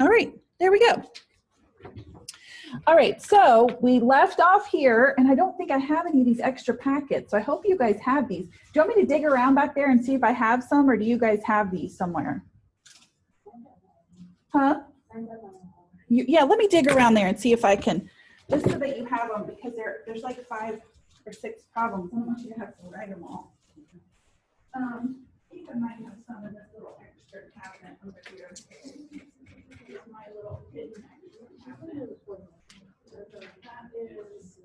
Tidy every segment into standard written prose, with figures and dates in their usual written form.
All right, there we go. All right, so we left off here, and I don't think I have any of these extra packets, so I hope you guys have these. Do you want me to dig around back there and see if I have some, or do you guys have these somewhere? Huh? Yeah, let me dig around there and see if I can, just so that you have them, because there's like 5 or 6 problems. I don't want you to have to write them all. I think I might have some in this little extra cabinet over here. Here's my little hidden extra cabinet. That is, yeah, here it is.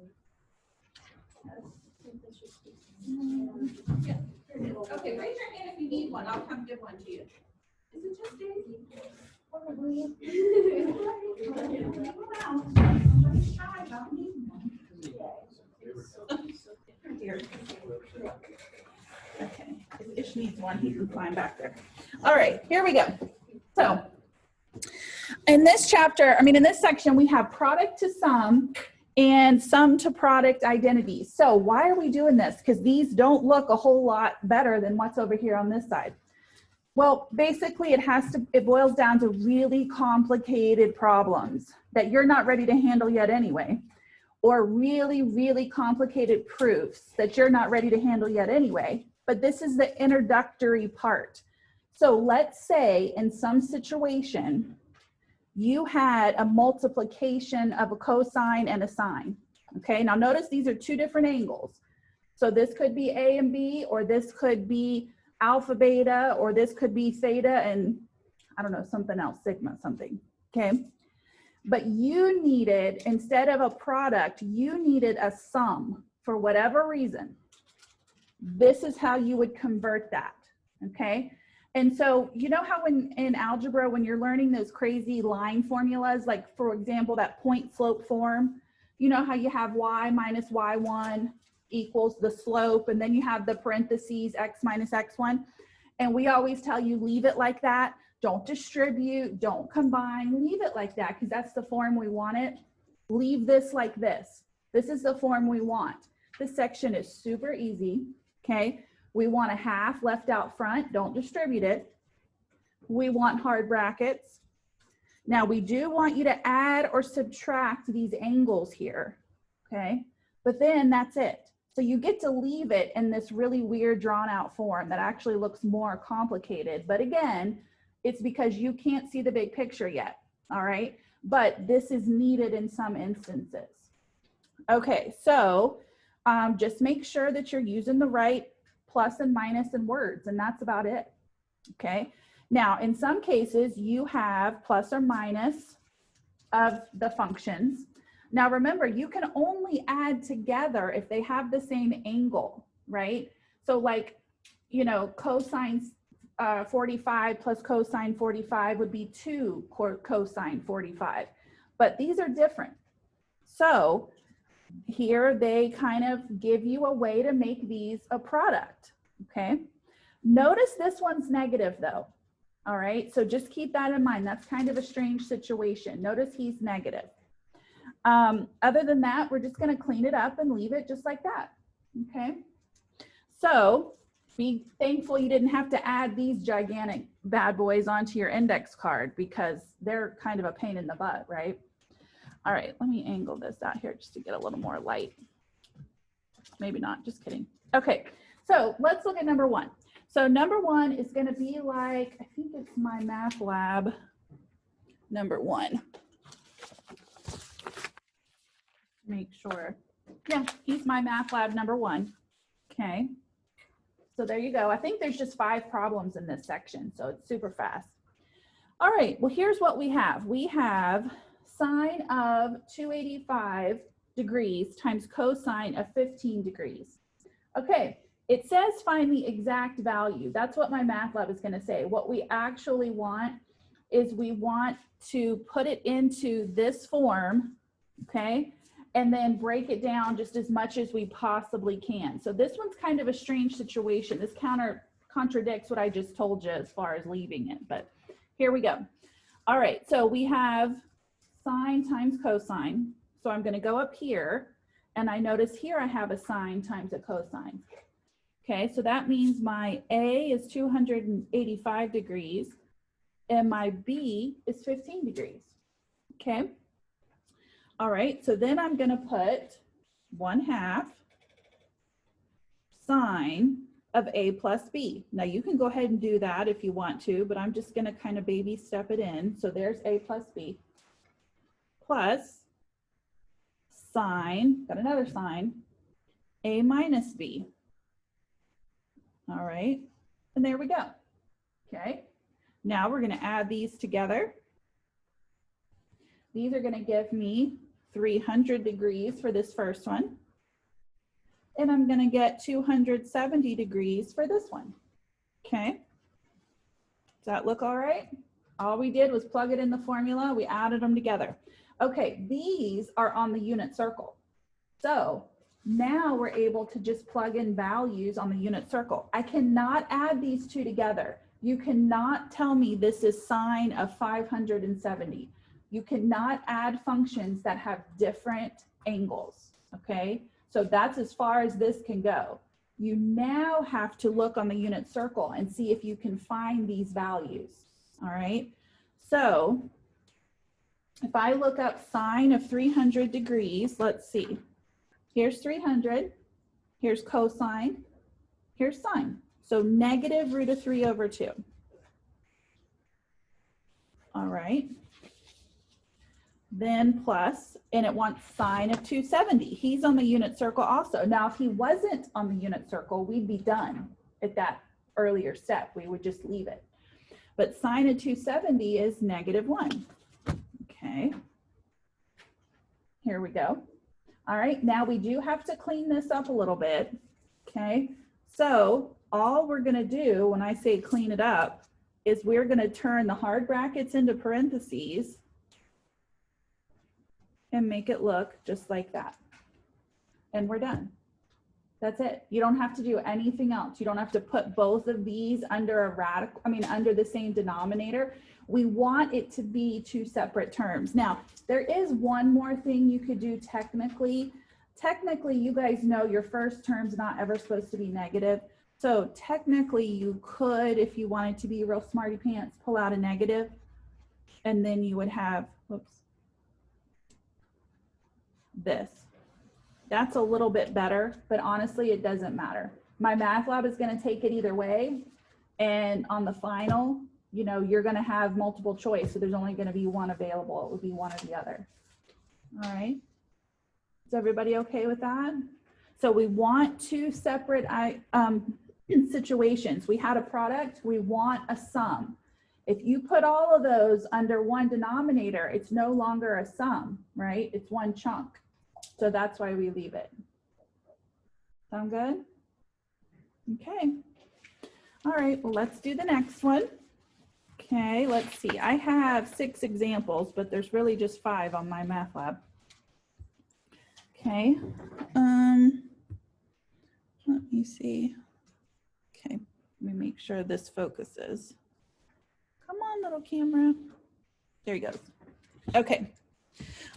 Okay, raise your hand if you need one. I'll come give one to you. Is it just Daisy? Probably. Somebody's shy about needing one. Here. Okay, if Ish needs one, he can climb back there. All right, here we go. So, in this chapter, in this section, we have product to sum and sum to product identities. So, why are we doing this? Because these don't look a whole lot better than what's over here on this side. Well, basically, it boils down to really complicated problems that you're not ready to handle yet anyway, or really, really complicated proofs that you're not ready to handle yet anyway. But this is the introductory part. So let's say in some situation, you had a multiplication of a cosine and a sine. Okay, now notice these are 2 different angles. So this could be A and B, or this could be alpha, beta, or this could be theta and I don't know, something else, sigma, something, okay? But you needed, instead of a product, you needed a sum for whatever reason. This is how you would convert that, okay? And so, you know how in algebra, when you're learning those crazy line formulas, like for example, that point slope form, you know how you have y minus y1 equals the slope, and then you have the parentheses x minus x1. And we always tell you, leave it like that. Don't distribute, don't combine, leave it like that, because that's the form we want it. Leave this like this. This is the form we want. This section is super easy, okay? We want a half left out front, don't distribute it. We want hard brackets. Now we do want you to add or subtract these angles here, okay? But then that's it. So you get to leave it in this really weird drawn out form that actually looks more complicated. But again, it's because you can't see the big picture yet, all right? But this is needed in some instances. Okay, so just make sure that you're using the right plus and minus in words, and that's about it, okay? Now, in some cases, you have plus or minus of the functions. Now remember, you can only add together if they have the same angle, right? So like, you know, cosine 45 plus cosine 45 would be 2 cosine 45, but these are different. So here they kind of give you a way to make these a product, okay? Notice this one's negative though, all right? So just keep that in mind. That's kind of a strange situation. Notice he's negative. Other than that, we're just going to clean it up and leave it just like that, okay? So be thankful you didn't have to add these gigantic bad boys onto your index card, because they're kind of a pain in the butt, right? All right, let me angle this out here just to get a little more light. Maybe not, just kidding. Okay, so let's look at number 1. So number 1 is going to be like, I think it's my math lab number 1. Make sure. Yeah, he's my math lab number 1. Okay. So there you go. I think there's just 5 problems in this section, so it's super fast. All right, well, here's what we have. We have sine of 285 degrees times cosine of 15 degrees. Okay, it says find the exact value. That's what my math lab is going to say. What we actually want is we want to put it into this form, okay? And then break it down just as much as we possibly can. So this one's kind of a strange situation. This contradicts what I just told you as far as leaving it, but here we go. All right, so we have sine times cosine. So I'm gonna go up here, and I notice here I have a sine times a cosine. Okay, so that means my A is 285 degrees, and my B is 15 degrees. Okay. All right, so then I'm going to put 1/2 sine of A plus B. Now you can go ahead and do that if you want to, but I'm just going to kind of baby step it in. So there's A plus B plus sine, got another sine, A minus B. All right, and there we go. Okay, now we're going to add these together. These are going to give me 300 degrees for this first one. And I'm going to get 270 degrees for this one. Okay. Does that look all right? All we did was plug it in the formula. We added them together. Okay, these are on the unit circle. So now we're able to just plug in values on the unit circle. I cannot add these two together. You cannot tell me this is sine of 570. You cannot add functions that have different angles, okay? So that's as far as this can go. You now have to look on the unit circle and see if you can find these values, all right? So if I look up sine of 300 degrees, let's see. Here's 300, here's cosine, here's sine. So negative root of 3 over 2. All right. Then plus, and it wants sine of 270. He's on the unit circle also. Now, if he wasn't on the unit circle, we'd be done at that earlier step. We would just leave it. But sine of 270 is -1. Okay. Here we go. All right, now we do have to clean this up a little bit. Okay, so all we're gonna do when I say clean it up is we're gonna turn the hard brackets into parentheses and make it look just like that. And we're done. That's it. You don't have to do anything else. You don't have to put both of these under a radical, under the same denominator. We want it to be two separate terms. Now, there is one more thing you could do technically. Technically, you guys know your first term's not ever supposed to be negative. So technically you could, if you wanted to be real smarty pants, pull out a negative, and then you would have, whoops, this. That's a little bit better, but honestly, it doesn't matter. My math lab is going to take it either way. And on the final, you know, you're going to have multiple choice. So there's only going to be one available. It would be one or the other. All right. Is everybody okay with that? So we want two separate situations. We had a product. We want a sum. If you put all of those under one denominator, it's no longer a sum, right? It's one chunk. So that's why we leave it. Sound good? Okay. All right, well, let's do the next one. Okay, let's see. I have 6 examples, but there's really just 5 on my math lab. Okay. Let me see. Okay, let me make sure this focuses. Come on, little camera. There he goes. Okay.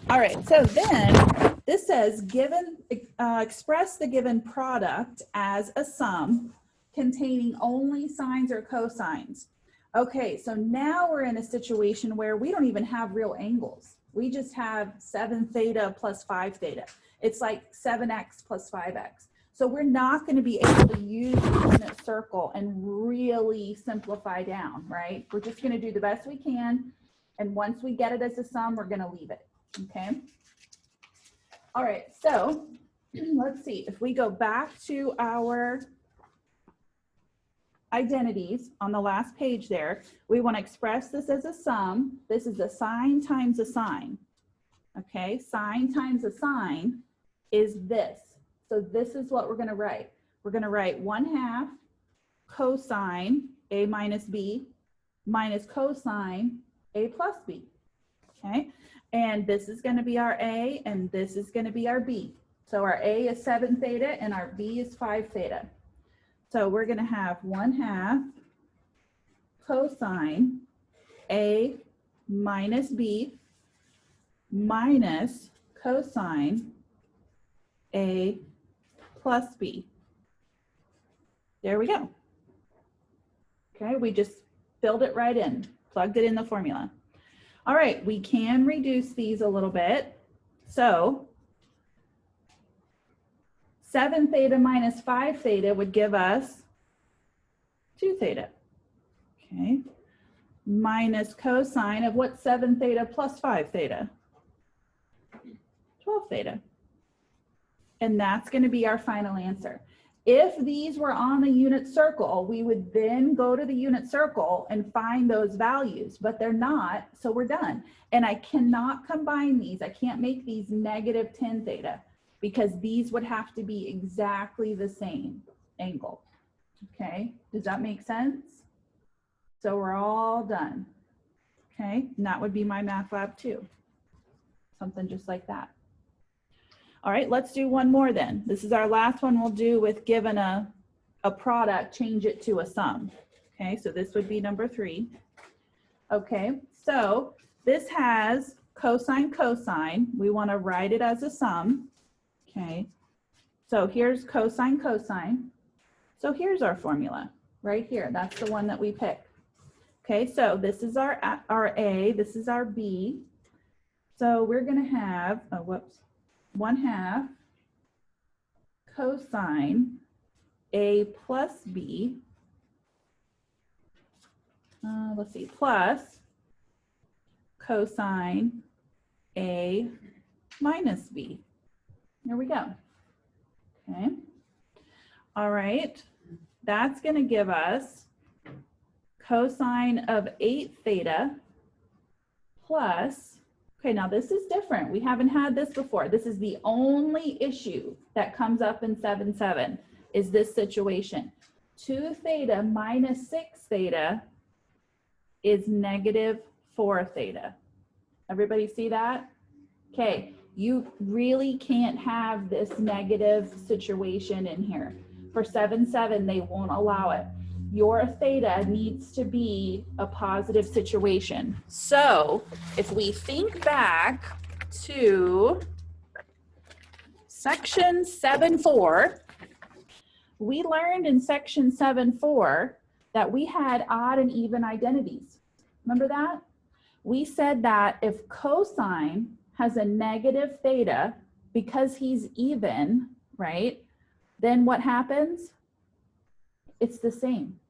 All right, so then this says express the given product as a sum containing only sines or cosines. Okay, so now we're in a situation where we don't even have real angles. We just have 7 theta plus 5 theta. It's like 7x plus 5x. So we're not going to be able to use the unit circle and really simplify down, right? We're just going to do the best we can. And once we get it as a sum, we're going to leave it. Okay. All right. So let's see if we go back to our identities on the last page there, we want to express this as a sum. This is a sine times a sine. Okay. Sine times a sine is this. So this is what we're going to write. We're going to write 1/2 cosine A minus B minus cosine A plus B. Okay. And this is going to be our A and this is going to be our B. So our A is 7 theta and our B is 5 theta. So we're going to have 1/2 cosine A minus B minus cosine A plus B. There we go. Okay, we just filled it right in. plugged it in the formula. All right, we can reduce these a little bit. So 7 theta minus 5 theta would give us 2 theta. Okay. Minus cosine of what's 7 theta plus 5 theta? 12 theta. And that's going to be our final answer. If these were on the unit circle, we would then go to the unit circle and find those values, but they're not, so we're done. And I cannot combine these. I can't make these negative 10 theta because these would have to be exactly the same angle. Okay, does that make sense? So we're all done. Okay, and that would be my math lab 2. Something just like that. All right, let's do one more then. This is our last one we'll do with given a product, change it to a sum. Okay, so this would be number 3. Okay, so this has cosine, cosine. We want to write it as a sum. Okay, so here's cosine, cosine. So here's our formula right here. That's the one that we picked. Okay, so this is our A, this is our B. So we're going to have, 1/2 cosine A plus B, let's see, plus cosine A minus B. There we go. Okay. All right. That's going to give us cosine of 8 theta plus, okay, now this is different. We haven't had this before. This is the only issue that comes up in 7-7 is this situation. 2 theta minus 6 theta is negative 4 theta. Everybody see that? Okay, you really can't have this negative situation in here. For 7-7, they won't allow it. Your theta needs to be a positive situation. So if we think back to section 7.4, we learned in section 7.4 that we had odd and even identities. Remember that? We said that if cosine has a negative theta because he's even, right? Then what happens? It's the same.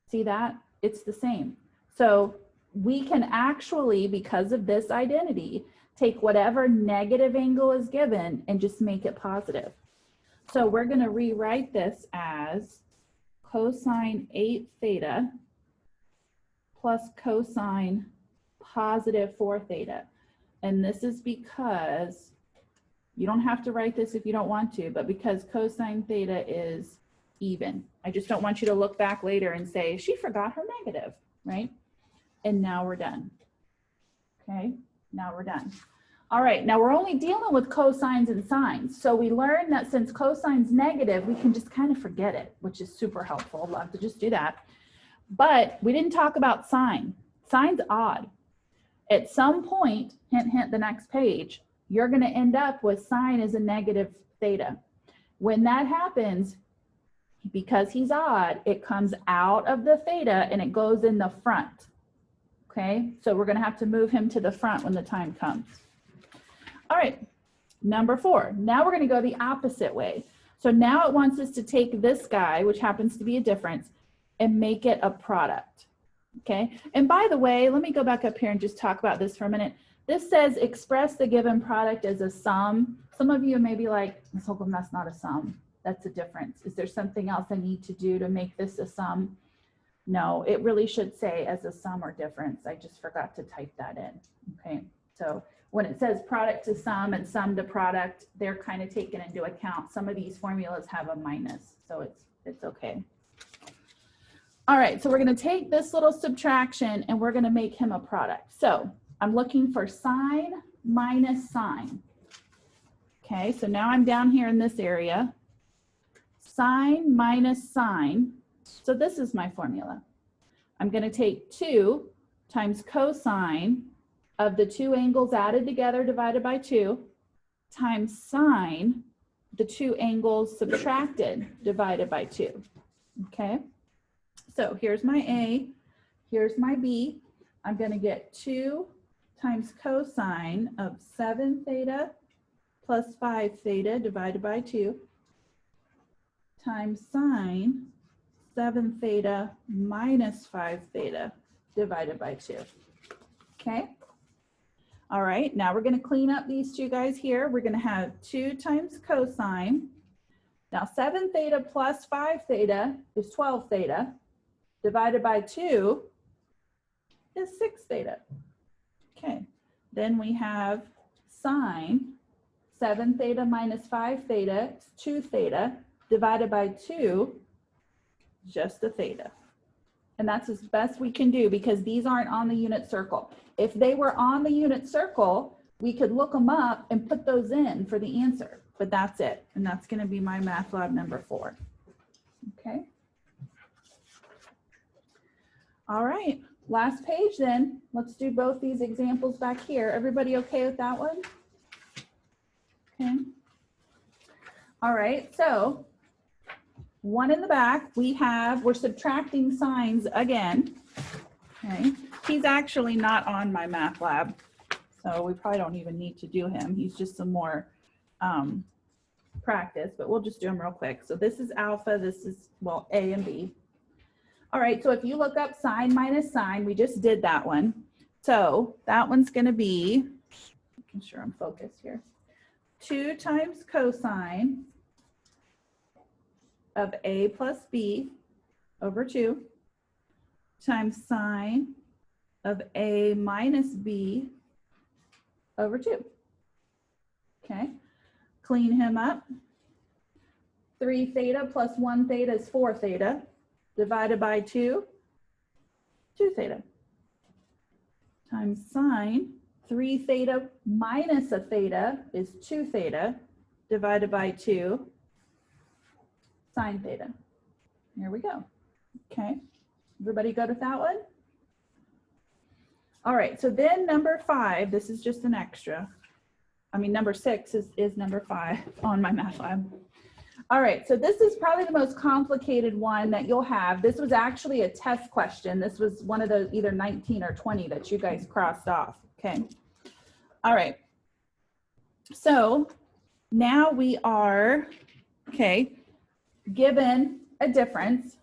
See that? It's the same. So we can actually, because of this identity, take whatever negative angle is given and just make it positive. So we're going to rewrite this as cosine 8 theta plus cosine positive 4 theta. And this is because, you don't have to write this if you don't want to, but because cosine theta is even. I just don't want you to look back later and say, she forgot her negative, right? And now we're done. Okay, now we're done. All right, now we're only dealing with cosines and sines. So we learned that since cosine's negative, we can just kind of forget it, which is super helpful. Love to just do that. But we didn't talk about sine. Sine's odd. At some point, hint, hint, the next page, you're going to end up with sine as a negative theta. When that happens, because he's odd, it comes out of the theta and it goes in the front. Okay, so we're going to have to move him to the front when the time comes. All right, number 4. Now we're going to go the opposite way. So now it wants us to take this guy, which happens to be a difference, and make it a product. Okay, and by the way, let me go back up here and just talk about this for a minute. This says express the given product as a sum. Some of you may be like, Ms. Holcomb, that's not a sum. That's a difference. Is there something else I need to do to make this a sum? No, it really should say as a sum or difference. I just forgot to type that in. Okay, so when it says product to sum and sum to product, they're kind of taken into account. Some of these formulas have a minus, so it's okay. All right, so we're going to take this little subtraction and we're going to make him a product. So I'm looking for sine minus sine. Okay, so now I'm down here in this area. Sine minus sine. So this is my formula. I'm going to take 2 times cosine of the 2 angles added together divided by 2 times sine the 2 angles subtracted divided by 2. Okay, so here's my A, here's my B. I'm going to get 2 times cosine of 7 theta plus 5 theta divided by 2 times sine 7 theta minus 5 theta divided by 2. Okay. All right, now we're going to clean up these two guys here. We're going to have 2 times cosine. Now 7 theta plus 5 theta is 12 theta divided by 2 is 6 theta. Okay, then we have sine 7 theta minus 5 theta is 2 theta divided by 2, just a theta. And that's as best we can do because these aren't on the unit circle. If they were on the unit circle, we could look them up and put those in for the answer, but that's it. And that's going to be my math lab number 4. Okay. All right, last page then. Let's do both these examples back here. Everybody okay with that one? Okay. All right, so one in the back, we're subtracting signs again. Okay, he's actually not on my math lab, so we probably don't even need to do him. He's just some more practice, but we'll just do them real quick. So this is alpha, this is, well, A and B. All right, so if you look up sine minus sine, we just did that one. So that one's going to be, making sure I'm focused here, 2 times cosine of A plus B over 2 times sine of A minus B over 2. Okay, clean him up. 3 theta plus 1 theta is 4 theta divided by 2, 2 theta times sine 3 theta minus a theta is 2 theta divided by 2 sine theta. Here we go. Okay, everybody good with that one? All right, so then number 5, this is just an extra. I mean, number 6 is number 5 on my math lab. All right, so this is probably the most complicated one that you'll have. This was actually a test question. This was one of those either 19 or 20 that you guys crossed off, okay? All right, so now we are, okay, given a difference,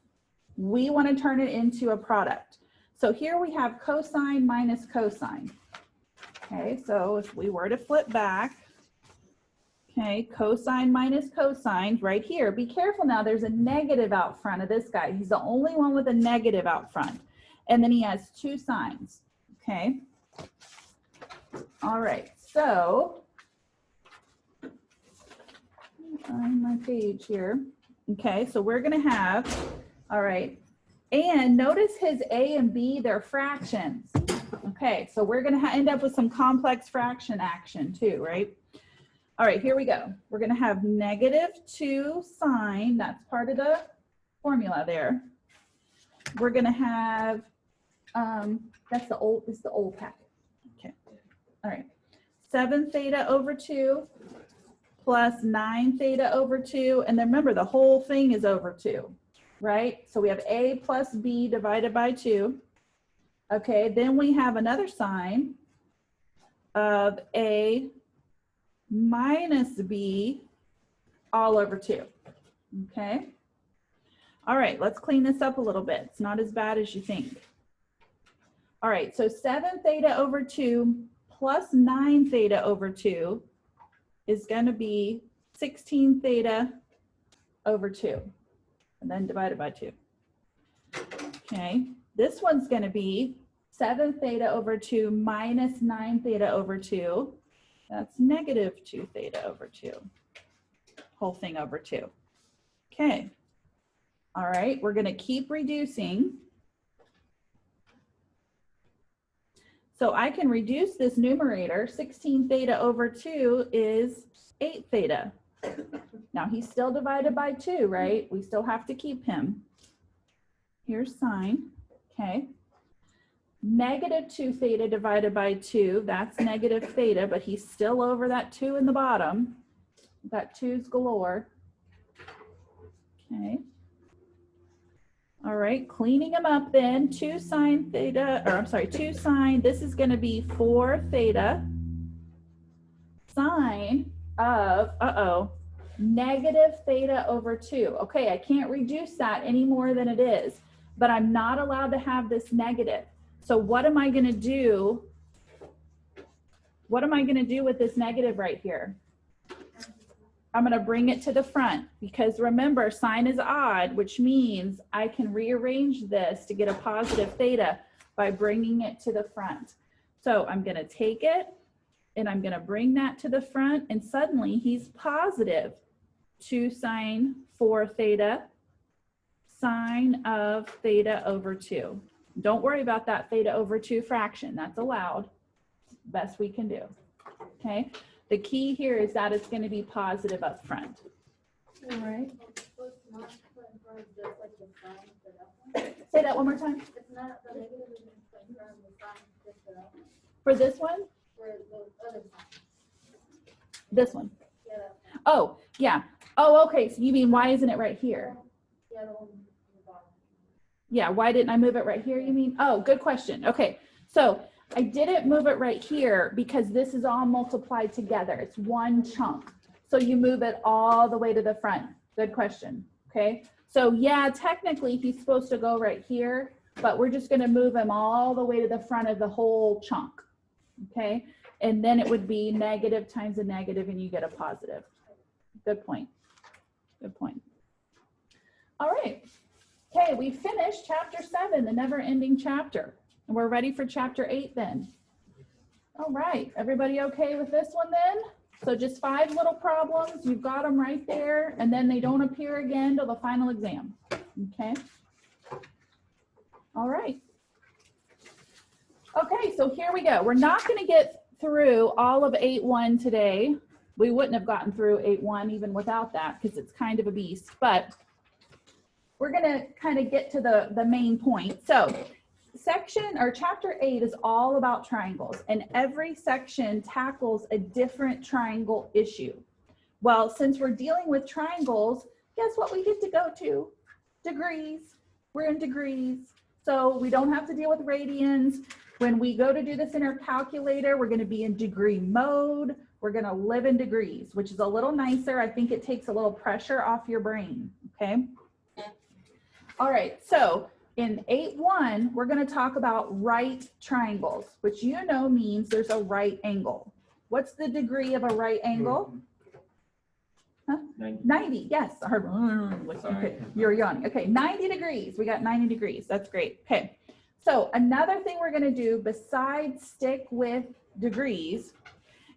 we want to turn it into a product. So here we have cosine minus cosine. Okay, so if we were to flip back, okay, cosine minus cosine right here. Be careful now, there's a negative out front of this guy. He's the only one with a negative out front. And then he has 2 signs, okay? All right, so, find my page here. Okay, so we're gonna have, all right, and notice his A and B, they're fractions. Okay, so we're gonna end up with some complex fraction action too, right? All right, here we go. We're gonna have -2 sine, that's part of the formula there. We're gonna have, this is the old packet. Okay, all right. 7 theta over 2 plus 9 theta over 2. And then remember, the whole thing is over 2, right? So we have A plus B divided by 2. Okay, then we have another sign of A minus B all over 2. Okay. All right, let's clean this up a little bit. It's not as bad as you think. All right, so 7 theta over 2 plus 9 theta over 2 is going to be 16 theta over 2, and then divided by 2. Okay, this one's going to be 7 theta over 2 minus 9 theta over 2. That's -2 theta over 2. Whole thing over 2. Okay. All right, we're going to keep reducing. So I can reduce this numerator. 16 theta over 2 is 8 theta. Now he's still divided by 2, right? We still have to keep him. Here's sine, okay. -2 theta divided by 2, that's negative theta, but he's still over that 2 in the bottom. Got 2's galore. Okay. All right, cleaning them up then. 2 sine theta, or I'm sorry, 2 sine, this is going to be 4 theta sine of, negative theta over 2. Okay, I can't reduce that any more than it is, but I'm not allowed to have this negative. So what am I going to do? What am I going to do with this negative right here? I'm going to bring it to the front because remember, sine is odd, which means I can rearrange this to get a positive theta by bringing it to the front. So I'm going to take it and I'm going to bring that to the front, and suddenly he's positive 2 sine 4 theta sine of theta over 2. Don't worry about that theta over 2 fraction. That's allowed. Best we can do. Okay. The key here is that it's going to be positive up front. All right. Say that one more time. It's not the negative for this one? For the other side. This one? Yeah. Oh, yeah. Oh, okay. So you mean why isn't it right here? Yeah, why didn't I move it right here, you mean? Oh, good question. Okay. So I didn't move it right here because this is all multiplied together. It's one chunk. So you move it all the way to the front. Good question. Okay. So yeah, technically he's supposed to go right here, but we're just going to move him all the way to the front of the whole chunk. Okay. And then it would be negative times a negative and you get a positive. Good point. Good point. All right. Okay. We finished chapter 7, the never ending chapter. And we're ready for chapter 8 then. All right, everybody okay with this one then? So just 5 little problems, you've got them right there, and then they don't appear again till the final exam, okay? All right. Okay, so here we go. We're not gonna get through all of 8.1 today. We wouldn't have gotten through 8.1 even without that because it's kind of a beast, but we're gonna kind of get to the main point. So section or chapter 8 is all about triangles, and every section tackles a different triangle issue. Well, since we're dealing with triangles, guess what we get to go to? Degrees. We're in degrees. So we don't have to deal with radians. When we go to do this in our calculator, we're going to be in degree mode. We're going to live in degrees, which is a little nicer. I think it takes a little pressure off your brain. Okay. All right. So in 8.1, we're going to talk about right triangles, which you know means there's a right angle. What's the degree of a right angle? Huh? 90. Yes. Okay. You're yawning. Okay. 90 degrees. We got 90 degrees. That's great. Okay. So another thing we're going to do besides stick with degrees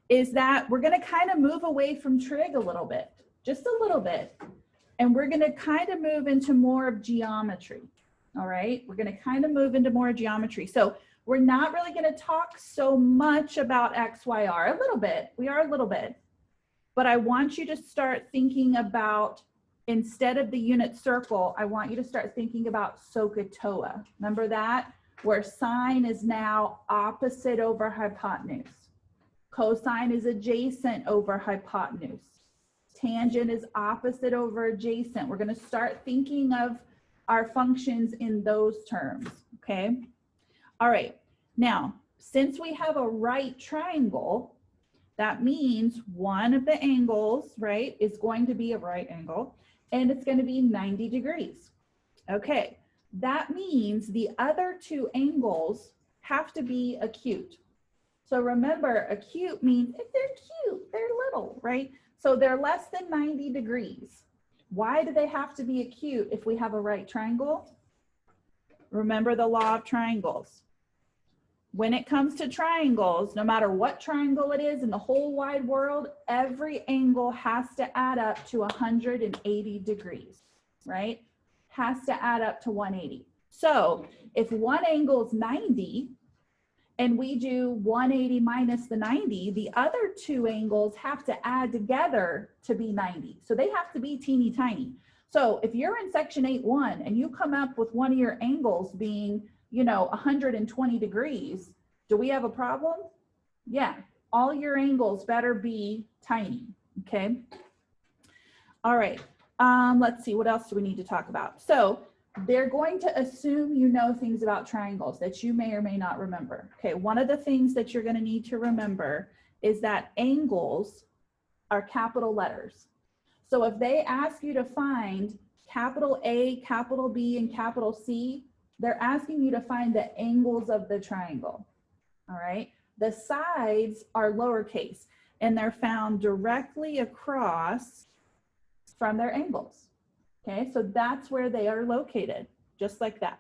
is that we're going to kind of move away from trig a little bit, just a little bit. And we're going to kind of move into more of geometry. All right, we're going to kind of move into more geometry. So we're not really going to talk so much about XYR, a little bit. We are a little bit. But I want you to start thinking about, instead of the unit circle, I want you to start thinking about Sohcahtoa. Remember that? Where sine is now opposite over hypotenuse. Cosine is adjacent over hypotenuse. Tangent is opposite over adjacent. We're going to start thinking of our functions in those terms, okay? All right, now, since we have a right triangle, that means one of the angles, right, is going to be a right angle, and it's going to be 90 degrees. Okay, that means the other 2 angles have to be acute. So remember, acute means if they're cute, they're little, right? So they're less than 90 degrees. Why do they have to be acute if we have a right triangle? Remember the law of triangles. When it comes to triangles, no matter what triangle it is in the whole wide world, every angle has to add up to 180 degrees, right? Has to add up to 180. So if one angle is 90, and we do 180 minus the 90, the other 2 angles have to add together to be 90. So they have to be teeny tiny. So if you're in section 8.1 and you come up with one of your angles being, you know, 120 degrees, do we have a problem? Yeah, all your angles better be tiny, okay? All right, let's see, what else do we need to talk about? So they're going to assume you know things about triangles that you may or may not remember. Okay, one of the things that you're going to need to remember is that angles are capital letters. So if they ask you to find capital A, capital B, and capital C, they're asking you to find the angles of the triangle. All right, the sides are lowercase and they're found directly across from their angles. Okay, so that's where they are located, just like that.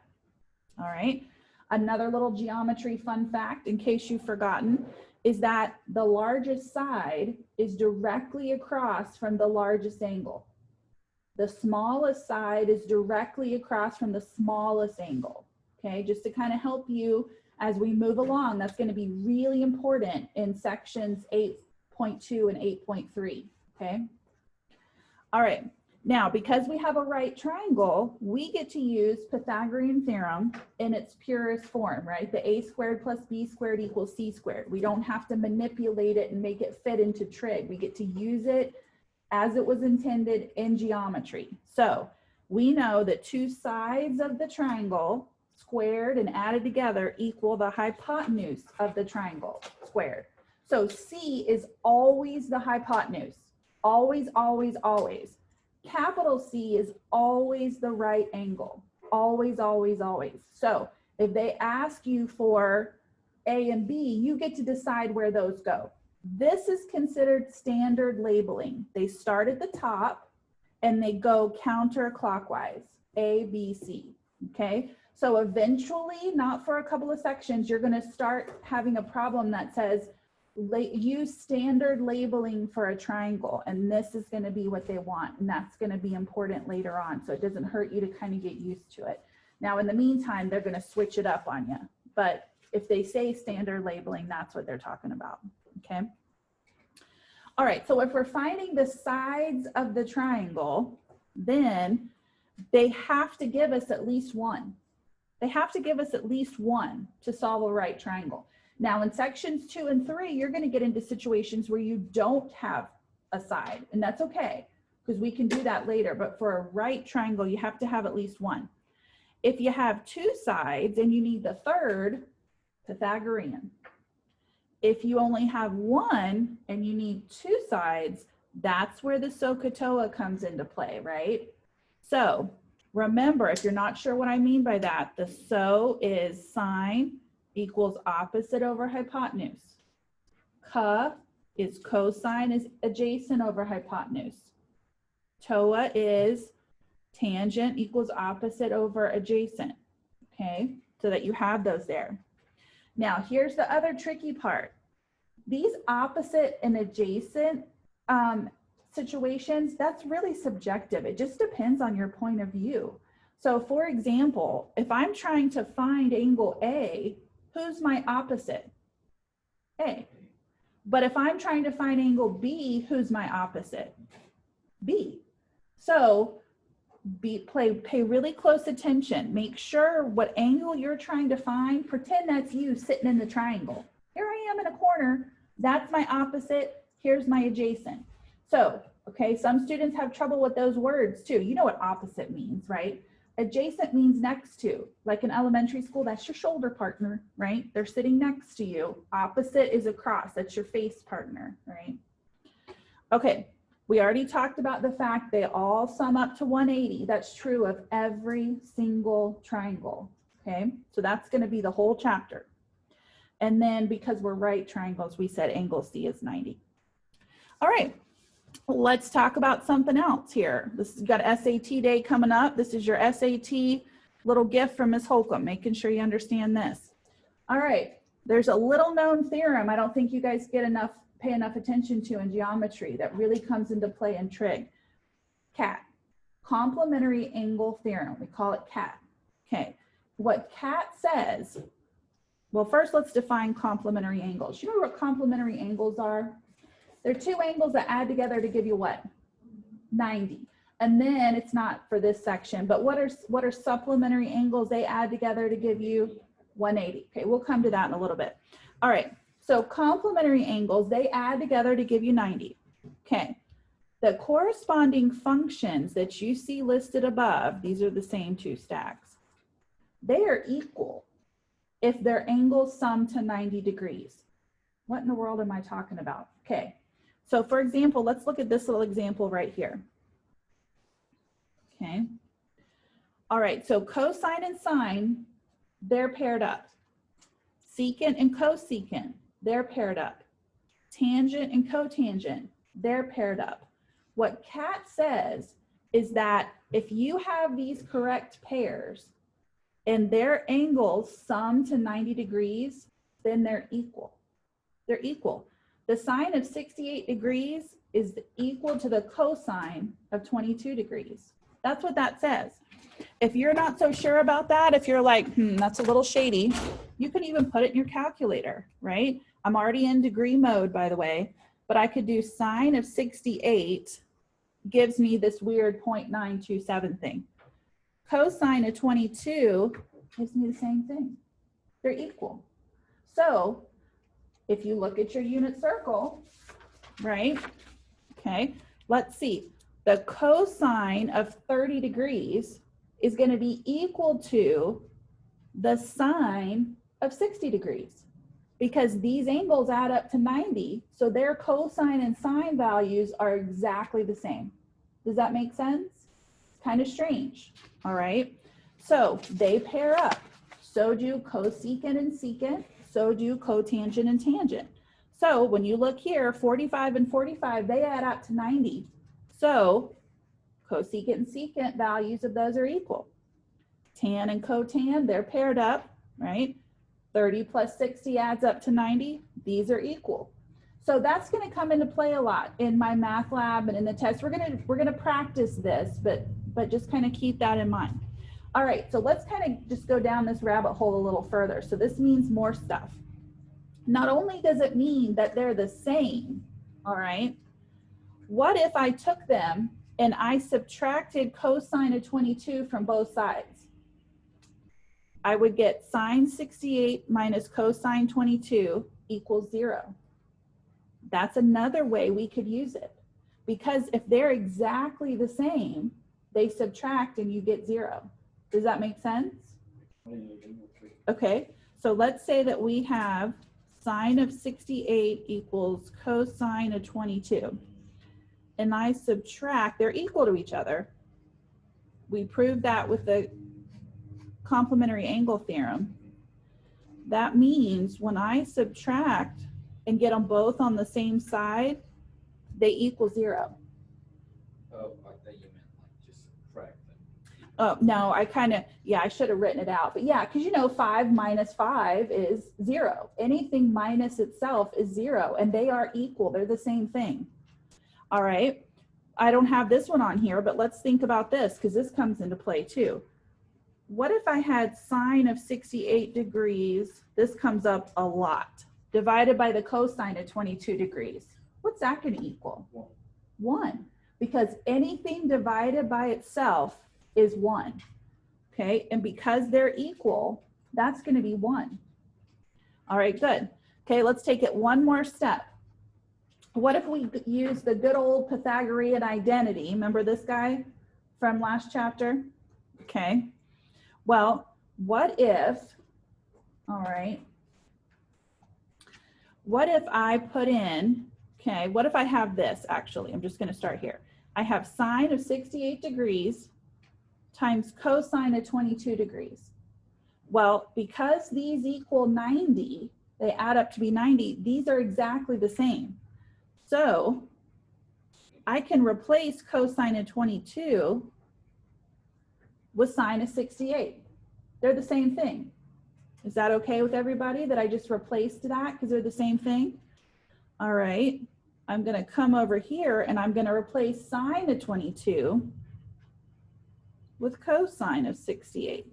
All right, another little geometry fun fact, in case you've forgotten, is that the largest side is directly across from the largest angle. The smallest side is directly across from the smallest angle. Okay, just to kind of help you as we move along, that's going to be really important in sections 8.2 and 8.3. Okay, all right. Now, because we have a right triangle, we get to use Pythagorean Theorem in its purest form, right? The a squared plus b squared equals c squared. We don't have to manipulate it and make it fit into trig. We get to use it as it was intended in geometry. So we know that two sides of the triangle squared and added together equal the hypotenuse of the triangle squared. So C is always the hypotenuse. Always, always, always. Capital C is always the right angle. Always, always, always. So if they ask you for A and B, you get to decide where those go. This is considered standard labeling. They start at the top and they go counterclockwise, A, B, C, okay? So eventually, not for a couple of sections, you're gonna start having a problem that says, use standard labeling for a triangle, and this is going to be what they want, and that's going to be important later on, so it doesn't hurt you to kind of get used to it. Now in the meantime, they're going to switch it up on you, but if they say standard labeling, that's what they're talking about. Okay, all right, so if we're finding the sides of the triangle, then they have to give us at least one. They have to give us at least one to solve a right triangle. Now in sections 2 and 3, you're going to get into situations where you don't have a side, and that's okay because we can do that later. But for a right triangle, you have to have at least one. If you have two sides and you need the third, Pythagorean. If you only have one and you need two sides, that's where the Sohcahtoa comes into play, right? So remember, if you're not sure what I mean by that, the so is sine equals opposite over hypotenuse. Ka is cosine is adjacent over hypotenuse. Toa is tangent equals opposite over adjacent. Okay, so that you have those there. Now here's the other tricky part. These opposite and adjacent situations, that's really subjective. It just depends on your point of view. So for example, if I'm trying to find angle A, who's my opposite? A. But if I'm trying to find angle B, who's my opposite? B. So pay really close attention. Make sure what angle you're trying to find, pretend that's you sitting in the triangle. Here I am in a corner. That's my opposite. Here's my adjacent. So, okay, some students have trouble with those words too. You know what opposite means, right? Adjacent means next to. Like in elementary school, that's your shoulder partner, right? They're sitting next to you. Opposite is across. That's your face partner, right? Okay, we already talked about the fact they all sum up to 180. That's true of every single triangle, okay? So that's going to be the whole chapter. And then because we're right triangles, we said angle C is 90. All right. Let's talk about something else here. This has got SAT day coming up. This is your SAT little gift from Ms. Holcomb, making sure you understand this. All right, there's a little known theorem I don't think you guys pay enough attention to in geometry that really comes into play in trig. CAT, Complementary Angle Theorem. We call it CAT. Okay, what CAT says, well, first let's define complementary angles. You know what complementary angles are? They're two angles that add together to give you what? 90. And then it's not for this section, but what are supplementary angles? They add together to give you 180. Okay, we'll come to that in a little bit. All right, so complementary angles, they add together to give you 90. Okay, the corresponding functions that you see listed above, these are the same two stacks, they are equal if their angles sum to 90 degrees. What in the world am I talking about? Okay, so for example, let's look at this little example right here. Okay, all right, so cosine and sine, they're paired up. Secant and cosecant, they're paired up. Tangent and cotangent, they're paired up. What Kat says is that if you have these correct pairs and their angles sum to 90 degrees, then they're equal. They're equal. The sine of 68 degrees is equal to the cosine of 22 degrees. That's what that says. If you're not so sure about that, if you're like, that's a little shady, you can even put it in your calculator, right? I'm already in degree mode, by the way, but I could do sine of 68 gives me this weird 0.927 thing. Cosine of 22 gives me the same thing. They're equal. So if you look at your unit circle, right? Okay, let's see. The cosine of 30 degrees is going to be equal to the sine of 60 degrees because these angles add up to 90. So their cosine and sine values are exactly the same. Does that make sense? Kind of strange. All right. So they pair up. So do cosecant and secant. So do cotangent and tangent. So when you look here, 45 and 45, they add up to 90. So cosecant and secant values of those are equal. Tan and cotan, they're paired up, right? 30 plus 60 adds up to 90. These are equal. So that's going to come into play a lot in my math lab and in the test. We're going to practice this, but just kind of keep that in mind. All right, so let's kind of just go down this rabbit hole a little further. So this means more stuff. Not only does it mean that they're the same, all right, what if I took them and I subtracted cosine of 22 from both sides? I would get sine 68 minus cosine 22 equals 0. That's another way we could use it. Because if they're exactly the same, they subtract and you get 0. Does that make sense? Okay, so let's say that we have sine of 68 equals cosine of 22. And I subtract, they're equal to each other. We proved that with the Complementary Angle Theorem. That means when I subtract and get them both on the same side, they equal 0. Oh, I thought you meant like just subtract them. Oh, no, I should have written it out. But yeah, because you know 5 minus 5 is 0. Anything minus itself is 0, and they are equal. They're the same thing. All right, I don't have this one on here, but let's think about this because this comes into play too. What if I had sine of 68 degrees, this comes up a lot, divided by the cosine of 22 degrees? What's that going to equal? 1, because anything divided by itself is 1, okay? And because they're equal, that's going to be 1. All right, good. Okay, let's take it one more step. What if we use the good old Pythagorean identity? Remember this guy from last chapter? Okay. Well, what if, all right, what if I put in, okay, what if I have this actually? I'm just going to start here. I have sine of 68 degrees times cosine of 22 degrees. Well, because these equal 90, they add up to be 90, these are exactly the same. So I can replace cosine of 22 with sine of 68. They're the same thing. Is that okay with everybody that I just replaced that because they're the same thing? All right, I'm going to come over here and I'm going to replace sine of 22 with cosine of 68.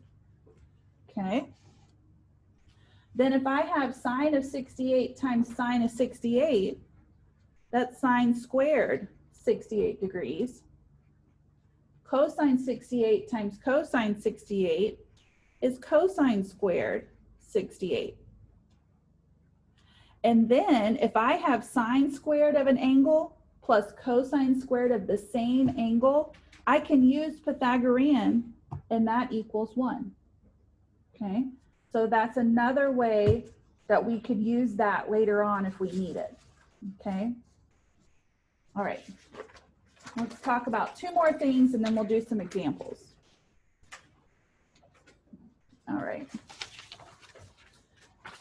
Okay. Then if I have sine of 68 times sine of 68, that's sine squared 68 degrees. Cosine 68 times cosine 68 is cosine squared 68. And then if I have sine squared of an angle plus cosine squared of the same angle, I can use Pythagorean and that equals 1. Okay, so that's another way that we could use that later on if we need it. Okay, all right, let's talk about 2 more things and then we'll do some examples. All right.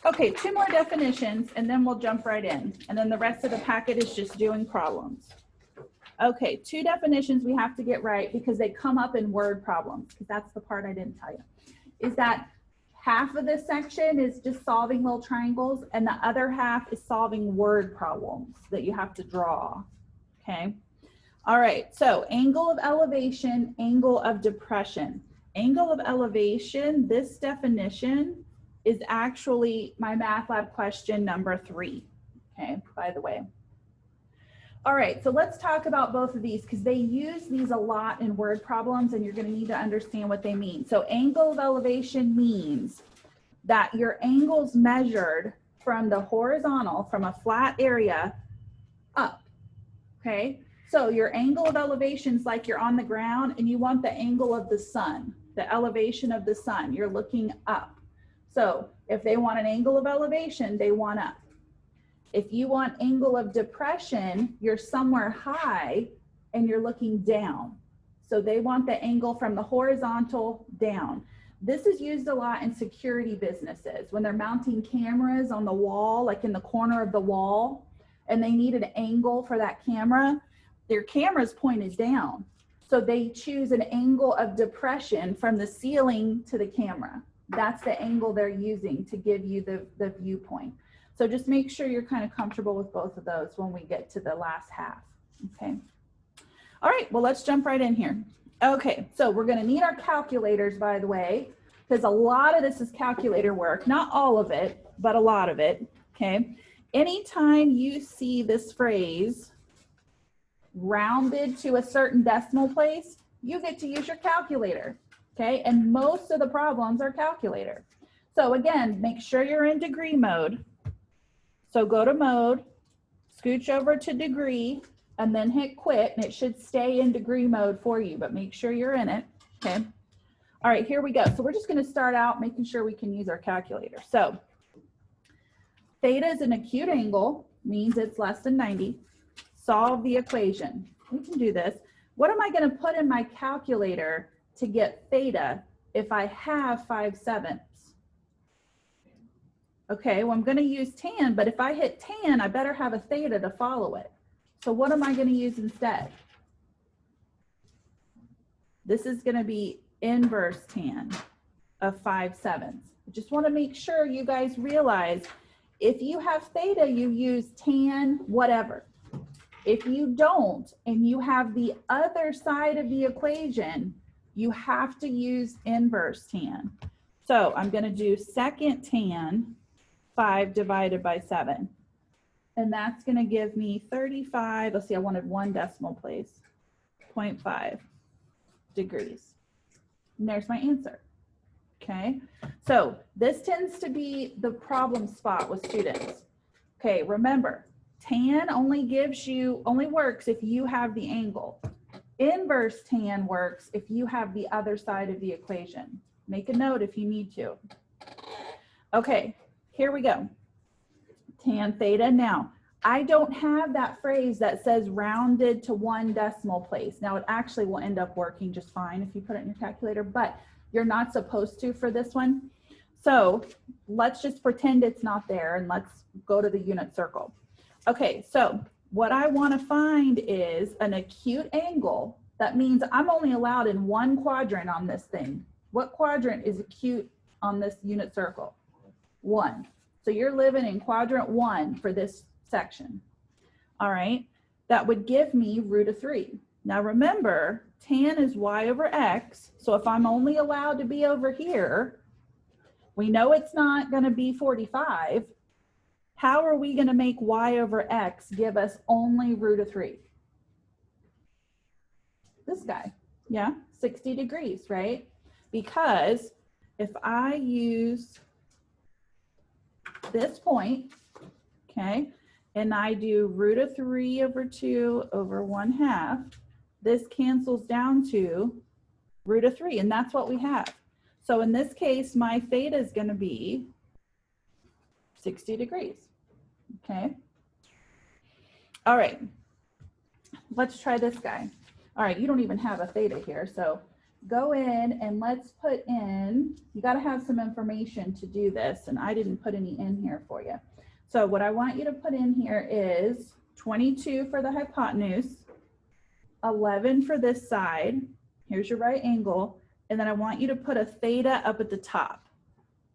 Okay, 2 more definitions and then we'll jump right in. And then the rest of the packet is just doing problems. Okay, 2 definitions we have to get right because they come up in word problems, because that's the part I didn't tell you. Is that half of this section is just solving little triangles and the other half is solving word problems that you have to draw. Okay. All right, so angle of elevation, angle of depression. Angle of elevation, this definition is actually my math lab question number 3, okay, by the way. All right, so let's talk about both of these because they use these a lot in word problems and you're going to need to understand what they mean. So angle of elevation means that your angle's measured from the horizontal, from a flat area up, okay? So your angle of elevation is like you're on the ground and you want the angle of the sun, the elevation of the sun, you're looking up. So if they want an angle of elevation, they want up. If you want angle of depression, you're somewhere high and you're looking down. So they want the angle from the horizontal down. This is used a lot in security businesses when they're mounting cameras on the wall, like in the corner of the wall, and they need an angle for that camera. Their camera's pointed down. So they choose an angle of depression from the ceiling to the camera. That's the angle they're using to give you the viewpoint. So just make sure you're kind of comfortable with both of those when we get to the last half, okay? All right, well, let's jump right in here. Okay, so we're gonna need our calculators, by the way, because a lot of this is calculator work, not all of it, but a lot of it, okay? Anytime you see this phrase, rounded to a certain decimal place, you get to use your calculator, okay? And most of the problems are calculator. So again, make sure you're in degree mode. So go to mode, scooch over to degree, and then hit quit, and it should stay in degree mode for you, but make sure you're in it, okay? All right, here we go. So we're just gonna start out making sure we can use our calculator. So theta is an acute angle, means it's less than 90. Solve the equation. We can do this. What am I gonna put in my calculator to get theta if I have 5/7? Okay, well, I'm going to use tan, but if I hit tan, I better have a theta to follow it. So what am I going to use instead? This is going to be inverse tan of 5/7. I just want to make sure you guys realize if you have theta, you use tan whatever. If you don't, and you have the other side of the equation, you have to use inverse tan. So I'm going to do second tan 5 divided by 7. And that's going to give me 35. Let's see, I wanted 1 decimal place, 0.5 degrees. And there's my answer. Okay, so this tends to be the problem spot with students. Okay, remember, tan only works if you have the angle. Inverse tan works if you have the other side of the equation. Make a note if you need to. Okay. Here we go, tan theta. Now, I don't have that phrase that says rounded to 1 decimal place. Now, it actually will end up working just fine if you put it in your calculator, but you're not supposed to for this one. So let's just pretend it's not there and let's go to the unit circle. Okay, so what I want to find is an acute angle. That means I'm only allowed in 1 quadrant on this thing. What quadrant is acute on this unit circle? 1. So you're living in quadrant 1 for this section. All right, that would give me root of 3. Now remember, tan is y over x. So if I'm only allowed to be over here, we know it's not going to be 45. How are we going to make y over x give us only root of 3? This guy, yeah, 60 degrees, right? Because if I use this point, okay, and I do root of 3 over 2 over 1/2, this cancels down to root of 3, and that's what we have. So in this case, my theta is going to be 60 degrees, okay? All right, let's try this guy. All right, you don't even have a theta here, so go in and let's put in, you got to have some information to do this, and I didn't put any in here for you. So what I want you to put in here is 22 for the hypotenuse, 11 for this side, here's your right angle, and then I want you to put a theta up at the top.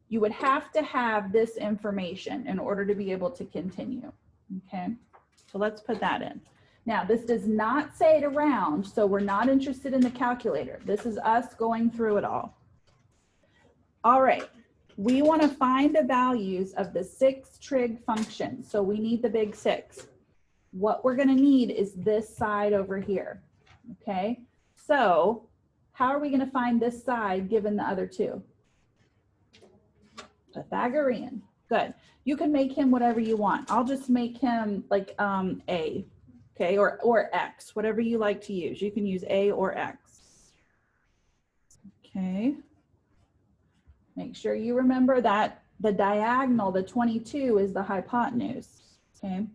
You would have to have this information in order to be able to continue, okay? So let's put that in. Now, this does not say to round, so we're not interested in the calculator. This is us going through it all. All right, we want to find the values of the 6 trig functions, so we need the big 6. What we're going to need is this side over here, okay? So how are we going to find this side given the other 2? Pythagorean. Good. You can make him whatever you want. I'll just make him like A, okay, or X, whatever you like to use. You can use A or X. Okay. Make sure you remember that the diagonal, the 22, is the hypotenuse. Okay.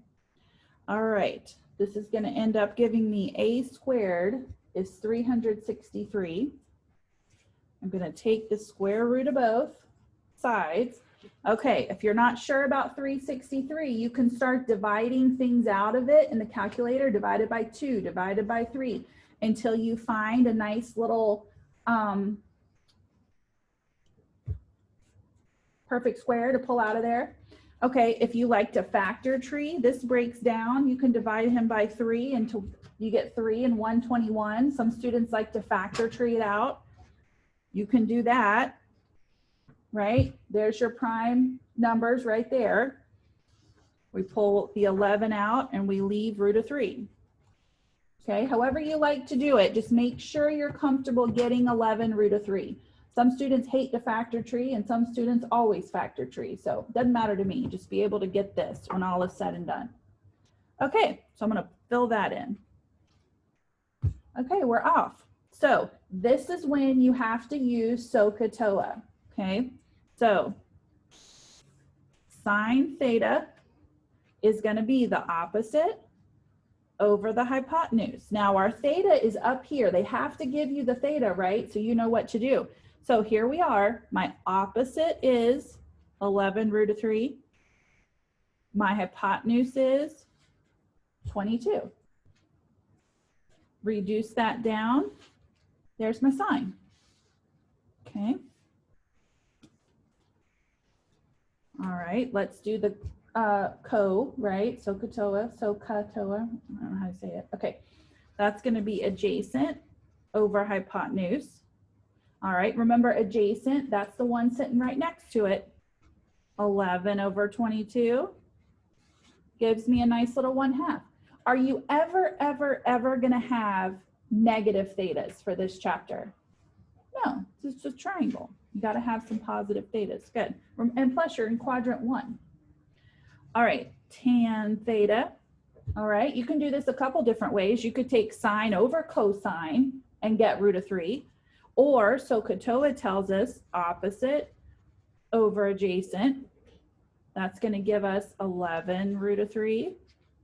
All right. This is going to end up giving me A squared is 363. I'm going to take the square root of both sides. Okay, if you're not sure about 363, you can start dividing things out of it in the calculator, divided by 2, divided by 3, until you find a nice little perfect square to pull out of there. Okay, if you like to factor tree, this breaks down. You can divide him by 3 until you get 3 and 121. Some students like to factor tree it out. You can do that. Right? There's your prime numbers right there. We pull the 11 out and we leave root of 3. Okay, however you like to do it, just make sure you're comfortable getting 11 root of 3. Some students hate to factor tree and some students always factor tree. So it doesn't matter to me, just be able to get this when all is said and done. Okay, so I'm going to fill that in. Okay, we're off. So this is when you have to use Sohcahtoa. Okay. So sine theta is going to be the opposite over the hypotenuse. Now our theta is up here. They have to give you the theta, right? So you know what to do. So here we are. My opposite is 11 root of 3. My hypotenuse is 22. Reduce that down. There's my sine. Okay. All right, let's do the right? Sohcahtoa. I don't know how to say it. Okay, that's going to be adjacent over hypotenuse. All right, remember adjacent, that's the one sitting right next to it. 11 over 22 gives me a nice little 1/2. Are you ever going to have negative thetas for this chapter? No, it's just a triangle. You got to have some positive thetas. Good. And plus you're in quadrant 1. All right, tan theta. All right, you can do this a couple different ways. You could take sine over cosine and get root of 3. Or Sohcahtoa tells us opposite over adjacent. That's going to give us 11 root of 3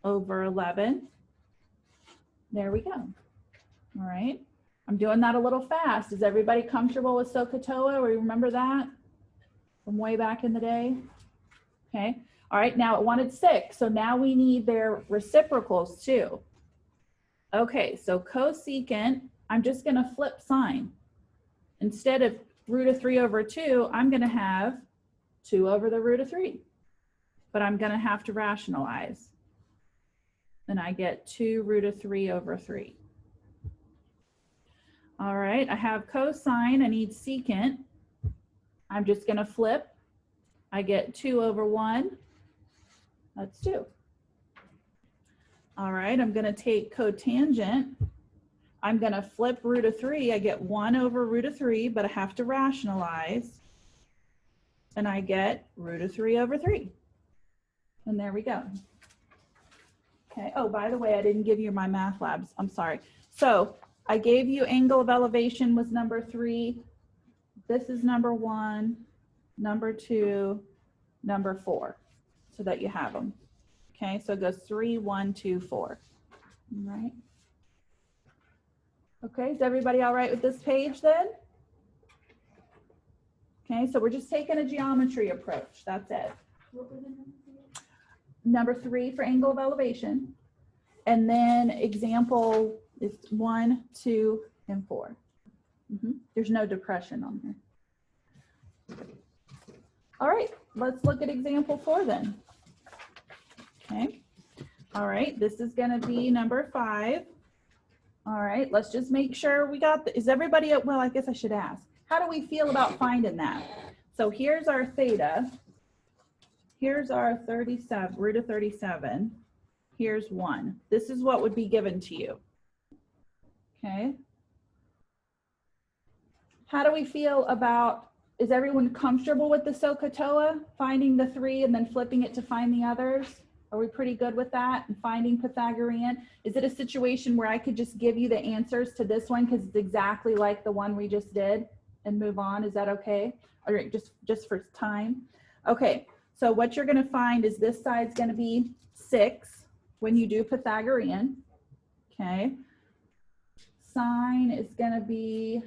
over 11. There we go. All right. I'm doing that a little fast. Is everybody comfortable with Sohcahtoa? Remember that from way back in the day? Okay. All right. Now it wanted 6. So now we need their reciprocals too. Okay. So cosecant, I'm just going to flip sine. Instead of root of 3 over 2, I'm going to have 2 over the root of 3. But I'm going to have to rationalize. Then I get 2 root of 3 over 3. All right, I have cosine, I need secant. I'm just going to flip. I get 2 over 1. That's 2. All right, I'm going to take cotangent. I'm going to flip root of 3. I get 1 over root of 3, but I have to rationalize. And I get root of 3 over 3. And there we go. Okay, oh, by the way, I didn't give you my math labs. I'm sorry. So I gave you angle of elevation was number 3. This is number 1, number 2, number 4, so that you have them. Okay, so it goes 3, 1, 2, 4. All right. Okay, is everybody all right with this page then? Okay, so we're just taking a geometry approach. That's it. Number 3 for angle of elevation. And then example is 1, 2, and 4. There's no depression on here. All right, let's look at example 4 then. Okay. All right, this is going to be number 5. All right, let's just make sure we got is everybody, well, I guess I should ask, how do we feel about finding that? So here's our theta. Here's our 37, root of 37. Here's 1. This is what would be given to you. Okay. How do we feel about, is everyone comfortable with the Sohcahtoa, finding the 3 and then flipping it to find the others? Are we pretty good with that and finding Pythagorean? Is it a situation where I could just give you the answers to this one because it's exactly like the one we just did and move on? Is that okay? All right, just for time. Okay, so what you're going to find is this side's going to be 6 when you do Pythagorean. Okay. Sine is going to be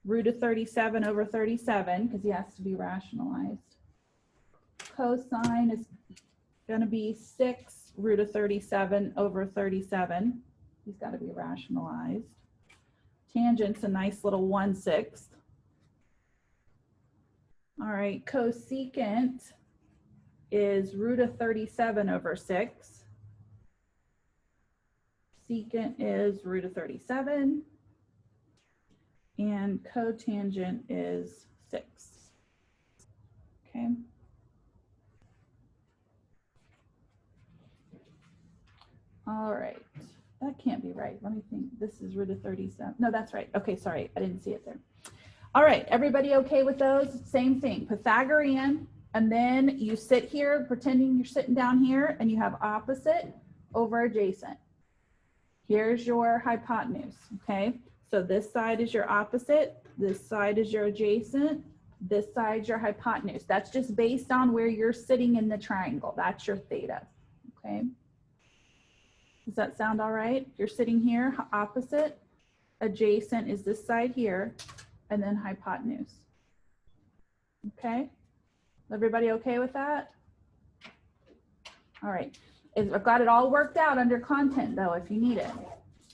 root of 37 over 37 because he has to be rationalized. Cosine is going to be 6 root of 37 over 37. He's got to be rationalized. Tangent's a nice little 1/6. All right, cosecant is root of 37 over 6. Secant is root of 37. And cotangent is 6. Okay. All right, that can't be right. Let me think. This is root of 37. No, that's right. Okay, sorry, I didn't see it there. All right, everybody okay with those? Same thing, Pythagorean, and then you sit here pretending you're sitting down here and you have opposite over adjacent. Here's your hypotenuse, okay? So this side is your opposite, this side is your adjacent, this side's your hypotenuse. That's just based on where you're sitting in the triangle. That's your theta, okay? Does that sound all right? You're sitting here, opposite, adjacent is this side here, and then hypotenuse. Okay? Everybody okay with that? All right. I've got it all worked out under content though, if you need it.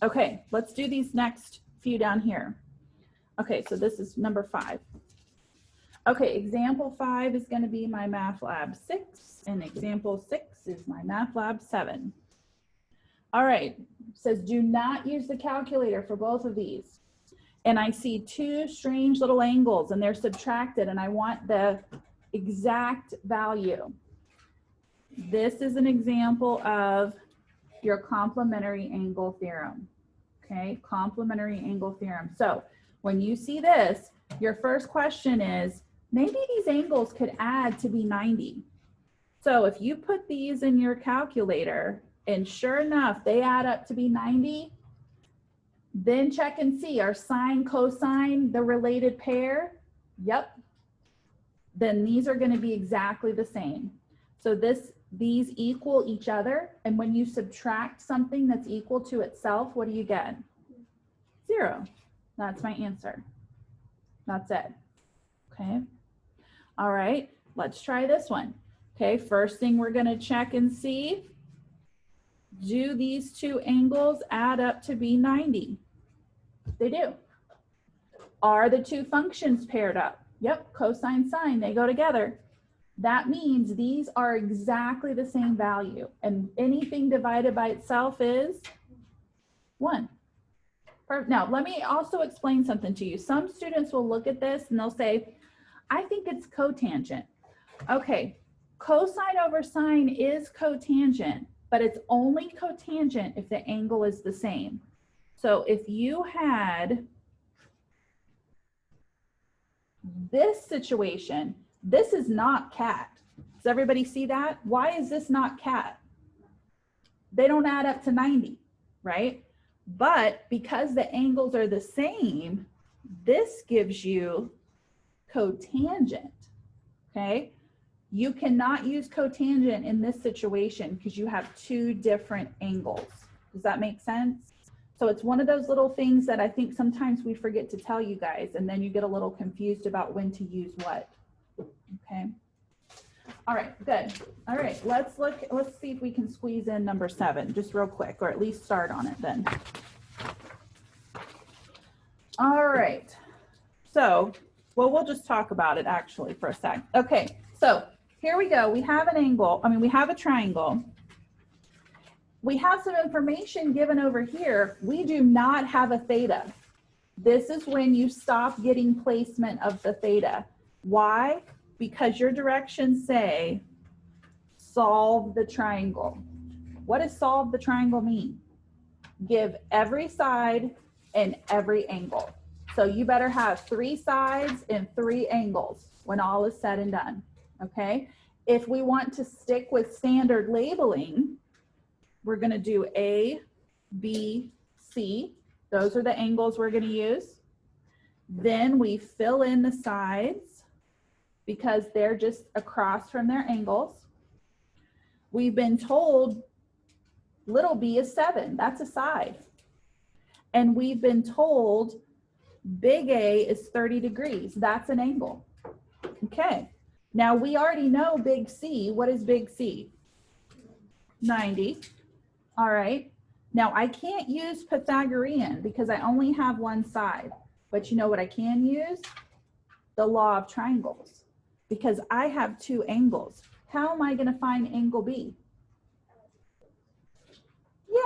Okay, let's do these next few down here. Okay, so this is number 5. Okay, example 5 is going to be my math lab 6, and example 6 is my math lab 7. All right, it says do not use the calculator for both of these. And I see 2 strange little angles and they're subtracted and I want the exact value. This is an example of your complementary angle theorem. Okay, complementary angle theorem. So when you see this, your first question is, maybe these angles could add to be 90. So if you put these in your calculator and sure enough, they add up to be 90, then check and see, are sine, cosine the related pair? Yep. Then these are going to be exactly the same. So these equal each other. And when you subtract something that's equal to itself, what do you get? 0. That's my answer. That's it. Okay. All right. Let's try this one. Okay. First thing we're going to check and see, do these 2 angles add up to be 90? They do. Are the 2 functions paired up? Yep, cosine, sine, they go together. That means these are exactly the same value, and anything divided by itself is 1. Now, let me also explain something to you. Some students will look at this and they'll say, I think it's cotangent. Okay, cosine over sine is cotangent, but it's only cotangent if the angle is the same. So if you had this situation, this is not cat. Does everybody see that? Why is this not cat? they don't add up to 90, right? But because the angles are the same, this gives you cotangent, okay? You cannot use cotangent in this situation because you have two different angles. Does that make sense? So it's one of those little things that I think sometimes we forget to tell you guys, and then you get a little confused about when to use what, okay? All right, good. All right, let's see if we can squeeze in number 7, just real quick, or at least start on it then. All right, so, well, we'll just talk about it actually for a sec. Okay, so here we go. We have an angle, we have a triangle. We have some information given over here. We do not have a theta. This is when you stop getting placement of the theta. Why? Because your directions say, solve the triangle. What does solve the triangle mean? Give every side and every angle. So you better have 3 sides and 3 angles when all is said and done, okay? If we want to stick with standard labeling, we're gonna do A, B, C. Those are the angles we're gonna use. Then we fill in the sides because they're just across from their angles. We've been told little b is 7, that's a side. And we've been told big A is 30 degrees, that's an angle. Okay, now we already know big C. What is big C? 90. All right, now I can't use Pythagorean because I only have one side, but you know what I can use? The law of triangles, because I have 2 angles. How am I going to find angle B?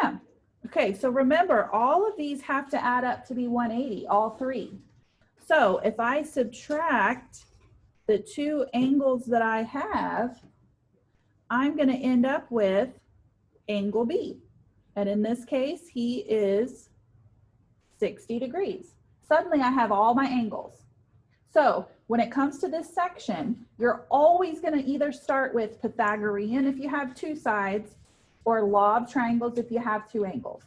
Yeah, okay, so remember, all of these have to add up to be 180, all 3. So if I subtract the 2 angles that I have, I'm going to end up with angle B. And in this case, he is 60 degrees. Suddenly I have all my angles. So when it comes to this section, you're always going to either start with Pythagorean if you have 2 sides, or law of triangles if you have 2 angles.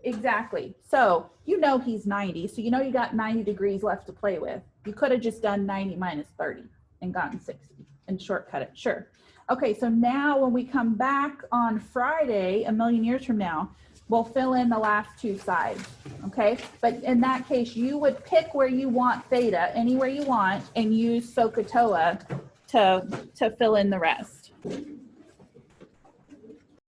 Exactly. So you know he's 90, so you know you got 90 degrees left to play with. You could have just done 90 minus 30 and gotten 60 and shortcut it, sure. Okay, so now when we come back on Friday, a million years from now, we'll fill in the last 2 sides, okay? But in that case, you would pick where you want theta, anywhere you want, and use Sohcahtoa to fill in the rest.